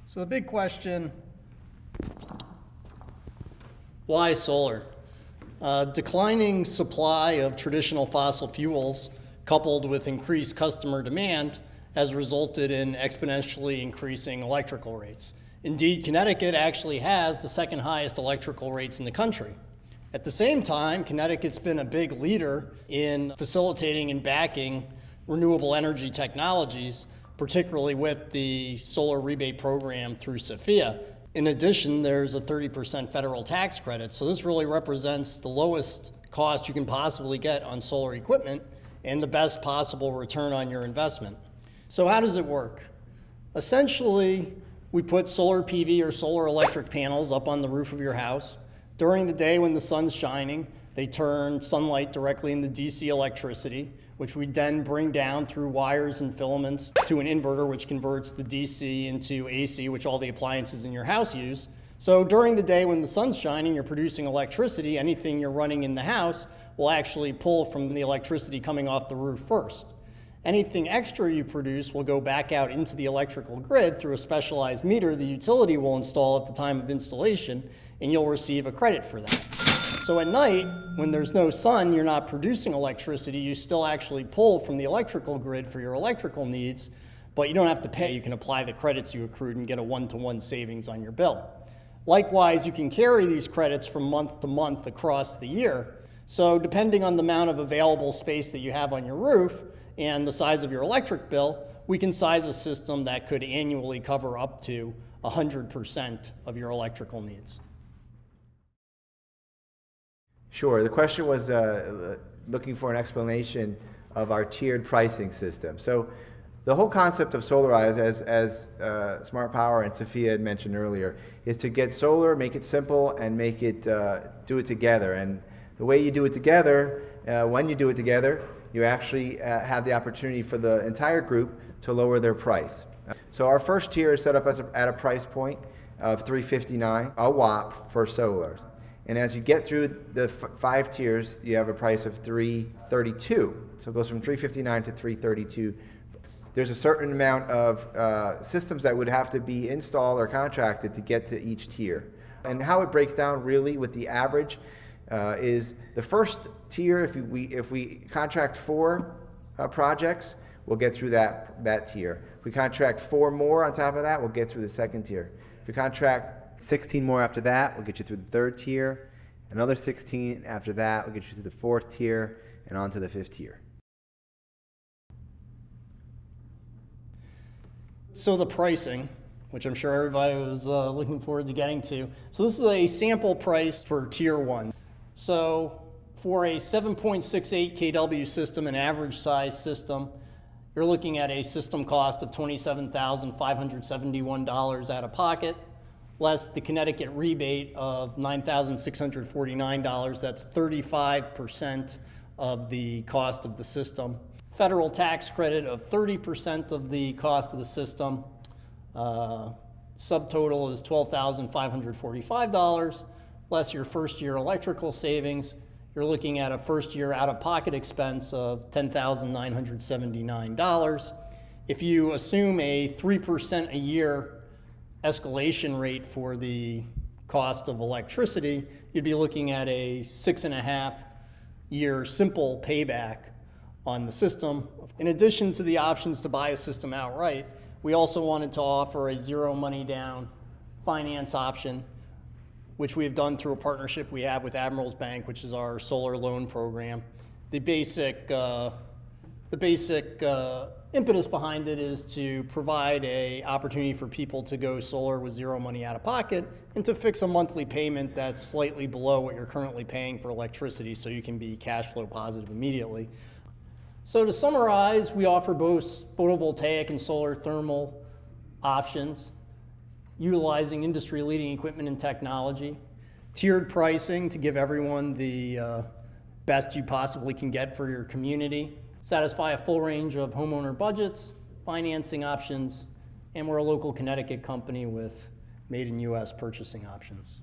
So the big question, why solar? Declining supply of traditional fossil fuels coupled with increased customer demand has resulted in exponentially increasing electrical rates. Indeed, Connecticut actually has the second highest electrical rates in the country. At the same time, Connecticut's been a big leader in facilitating and backing renewable energy technologies, particularly with the solar rebate program through Sophia. In addition, there's a 30% federal tax credit, so this really represents the lowest cost you can possibly get on solar equipment and the best possible return on your investment. So how does it work? Essentially, we put solar PV or solar electric panels up on the roof of your house. During the day when the sun's shining, they turn sunlight directly into DC electricity, which we then bring down through wires and filaments to an inverter, which converts the DC into AC, which all the appliances in your house use. So during the day when the sun's shining, you're producing electricity. Anything you're running in the house will actually pull from the electricity coming off the roof first. Anything extra you produce will go back out into the electrical grid through a specialized meter the utility will install at the time of installation, and you'll receive a credit for that. So at night, when there's no sun, you're not producing electricity, you still actually pull from the electrical grid for your electrical needs, but you don't have to pay. You can apply the credits you accrued and get a one-to-one savings on your bill. Likewise, you can carry these credits from month to month across the year. So depending on the amount of available space that you have on your roof and the size of your electric bill, we can size a system that could annually cover up to 100% of your electrical needs. Sure. The question was looking for an explanation of our tiered pricing system. So the whole concept of Solarize, as Smart Power and Sophia had mentioned earlier, is to get solar, make it simple, and make it do it together. And the way you do it together, when you do it together, you actually have the opportunity for the entire group to lower their price. So our first tier is set up at a price point of $359 a watt for solar. And as you get through the 5 tiers, you have a price of $332. So it goes from $359 to $332. There's a certain amount of systems that would have to be installed or contracted to get to each tier. And how it breaks down really with the average is the first tier, if we contract 4 projects, we'll get through that tier. If we contract 4 more on top of that, we'll get through the second tier. If we contract 16 more after that, we'll get you through the 3rd tier. Another 16 after that, we'll get you to the 4th tier and on to the 5th tier. So the pricing, which I'm sure everybody was looking forward to getting to. So this is a sample price for tier 1. So for a 7.68 kW system, an average size system, you're looking at a system cost of $27,571 out of pocket, less the Connecticut rebate of $9,649. That's 35% of the cost of the system. Federal tax credit of 30% of the cost of the system. Subtotal is $12,545, less your first year electrical savings. You're looking at a first year out-of-pocket expense of $10,979. If you assume a 3% a year escalation rate for the cost of electricity, you'd be looking at a 6.5-year simple payback on the system. In addition to the options to buy a system outright, we also wanted to offer a zero money down finance option, which we have done through a partnership we have with Admiral's Bank, which is our solar loan program. The basic impetus behind it is to provide an opportunity for people to go solar with zero money out of pocket and to fix a monthly payment that's slightly below what you're currently paying for electricity so you can be cash flow positive immediately. So to summarize, we offer both photovoltaic and solar thermal options, utilizing industry-leading equipment and technology, tiered pricing to give everyone the best you possibly can get for your community, satisfy a full range of homeowner budgets, financing options, and we're a local Connecticut company with made in U.S. purchasing options.